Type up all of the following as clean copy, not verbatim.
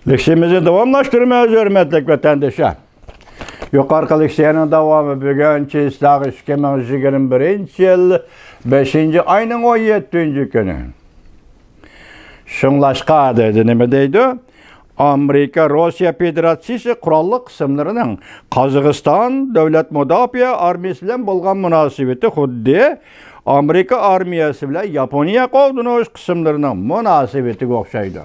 Leksimizi davamlaştırmaya hürmetlik vatandaşlar. Yukarı leksiyanın davamı bugün Çislak 2021 yıl 5. ayının 17. günü. Şunlaşqa dedi, nime deydi? Amerika Rusya Federatsiyasi qurolli qismlarining Qozog'iston davlat mudofaa armiyasi bilan bo'lgan munosabati xuddi Amerika armiyasi bilan Yaponiya qo'g'dinish qismlarining munosabatiga o'xshaydi.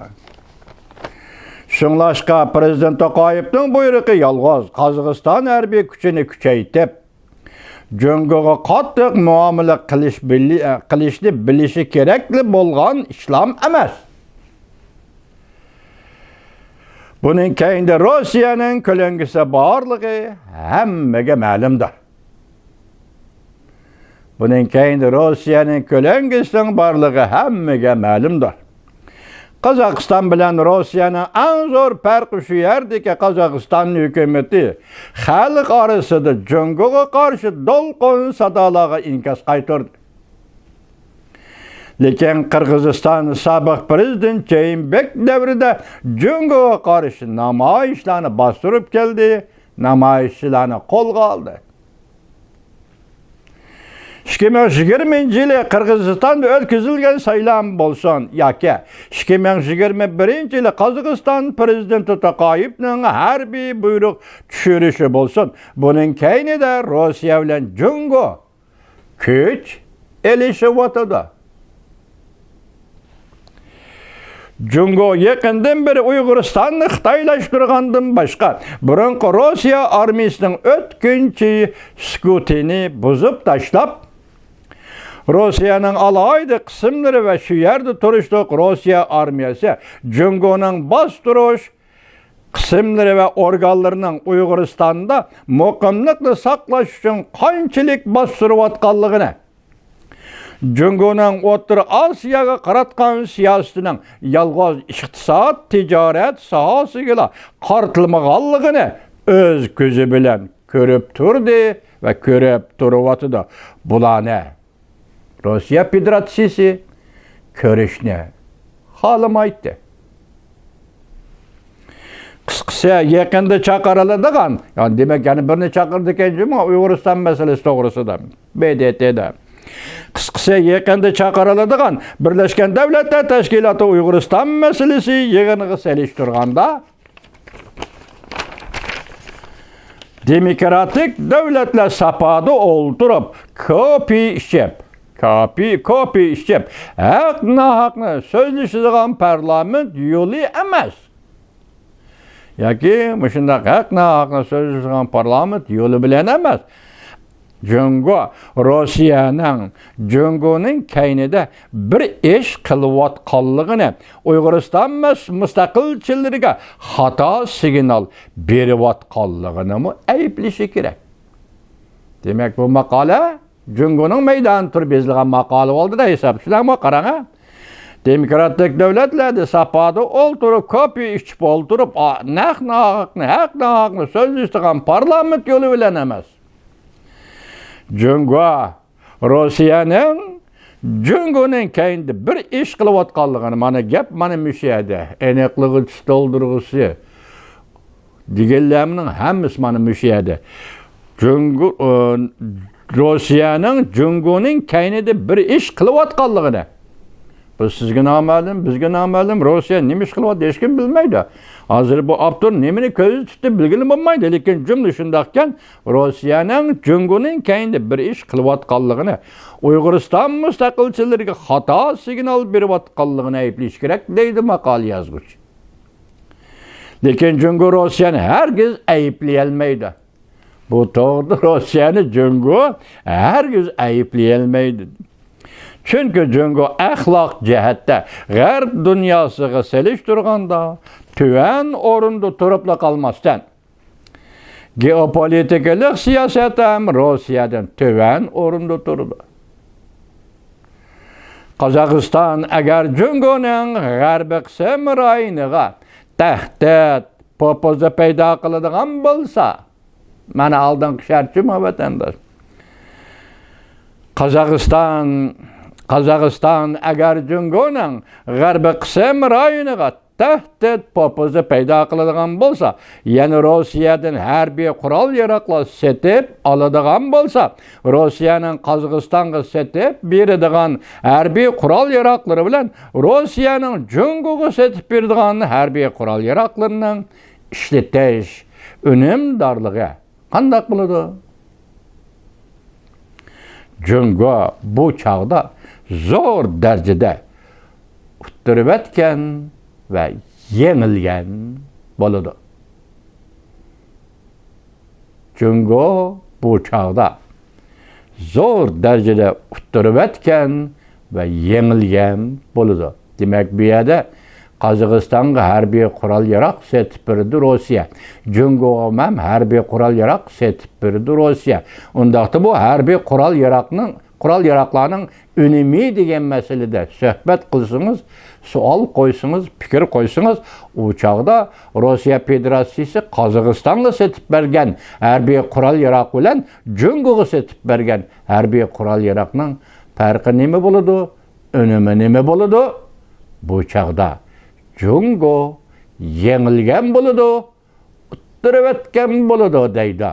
Şunlaşqa Prezident Toqayevning buyrug'i yolg'iz Qozog'iston harbiy kuchini kuchaytirib, Jungoga qattiq muomala qilishni bilishi kerakli bo'lgan ishlam emas. Bunun keyinde Rusya'nın kölengisi barlığı hammaga ma'lumdir. Bunun keyinde Rusya'nın kölengisinin barlığı hammaga ma'lumdir. Qozog'iston bilan Rusya'nın en zor farqi shu yerdeki Qozog'iston hükümeti xalq orasida Jungoga qarshi dolqin sadolarga inkas qaytardi. Lekin Qirg'iziston sobiq prezident Jeenbek davrida Jungoga qarshi namoyishlarni bostirib keldi, namoyishchilarni qo'lga oldi. 2020 yılı Qirg'izistonda o'tkazilgan saylam bo'lsin yoki 2021 yılı Qozog'iston prezidenti Toqayevning harbiy buyruq tushirishi bo'lsin, buning keynida Rossiya bilan Jungo kuch elishyapti. Jungo yaqindan beri Uyg'uristonni xitoylashtirgandan boshqa burunqi Rossiya armiyasining o'tkinchi sukutini buzib tashlab, Rusya'nın alaydı qismlari ve şu yerde turishliq Rusya armiyasi Jungo'nun bastırış qismlari ve organlarının Uyg'uristonda muqimlikni saqlash uchun qanchalik bastırayotganligini, Jungo'nun O'rta Osiyoga qaratgan siyosatining yolg'iz iqtisod, tijorat sohasiga qaratilmaganligini o'z ko'zi bilan ko'rib turdi ve ko'rib turibdi. Bularni Rusya Federatsiyasi ko'rishni xohlamaydi. Qisqasi yaqinda chaqiriladigan, yani demak, yani birini chaqirdi ekan Uyg'uriston masalasi to'g'risida, BDT'da. Qisqasi yaqinda chaqiriladigan Birlashgan Davlatlar Tashkiloti Uyg'uriston masalasi yig'iniga selishtirganda demokratik davlatlar sapada o'ltirib kopi işlep, haq-nahaqni sözleşidigan parlament yolu emas. Yoki shundaq haq-nahaqni sözleşidigan parlament yolu bilan emas. Jungo'ning kaynida bir ish qilayotganligini, Uyg'uriston mustaqilchilariga xato signal berayotganligini ayblashi kerak. Demak, bu maqola Jungo'nun meydan tur bezilgan maqoli oldu da hesapçılarma qarana. Demokratik devletlerde sapada olturup, kopi içip olturup, haq-nahaqni sözleştiren parlament yolu bilen emas. Jungo'nun keyinde bir iş qilayotganligini, mana gap mana müşeyde, enekliği doldurgusu, digellerinin hammasi mana müşeyde. Rusya'nın Jungo'nun kaynida bir ish qilayotganligini. Bu sizga noma'lum, bizga noma'lum. Rusya nima ish qilyapti hech kim bilmaydi. Hozir bu avtor nimani ko'zi tutib bilgani bo'lmaydi, lekin jumla shundaqkan Rusya'nın Jungo'nun kaynida bir ish qilayotganligini, Uyg'uriston mustaqilchilariga xato signal berayotganligini ayblish kerak deydi maqola yozuvchi. Lekin Jungo Rusya'ni hargiz ayblay olmaydi. Bu doğrudur, Rusya'nı Jungo herkes ayıplayalmaydı. Çünkü Jungo ahlak cihette G'arb dünyasıga selishtirganda tüven orunda turupla kalmasdan, geopolitikalik siyosat ham Rusya'dan tüven orunda turdi. Qozog'iston agar Jungo'ning g'arbiy qism rayoniga tahdid popoza paydo qiladigan bo'lsa, mana aldığın şartçı mı vatandaş? Qozog'iston agar Jungo'ning g'arbiy qism rayoniga tahdid popuzi paydo qiladigan bo'lsa, ya'ni Rossiyadan harbiy qurol yaroqlar setib oladigan bo'lsa, Rossiyaning Qozog'istonga setib beradigan harbiy qurol yaroqlari bilan Rossiyaning Jungoga setib beradigan harbiy qurol yaroqlarining ishlatish unumdorligi qanday bo'ladi? Jungo bu çağda zor derecede uttirib etken ve yenilgen boludu. Jungo bu çağda zor derecede uttirib etken ve yenilgen boludu. Demek bir yerde Qozog'istonga harbiy qurol yaroq setib berdi Rossiya. Jungoga ham harbiy qurol yaroq setib berdi Rossiya. Undaqda bu harbiy qurol yaroqlarning önemi degan masalada suhbat qilsangiz, savol qo'ysangiz, fikr qo'ysangiz, u chaqda Rossiya Federatsiyasi Qozog'istonga setib bergan harbiy qurol yaroq bilan Jungoga setib bergan harbiy qurol yaroqning farqi nima bo'ladi? Önemi nima bo'ladi? Bu chaqda Jungo yenilgen buludu, uttirib etken buludu deydi.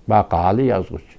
Bakali yazgıç.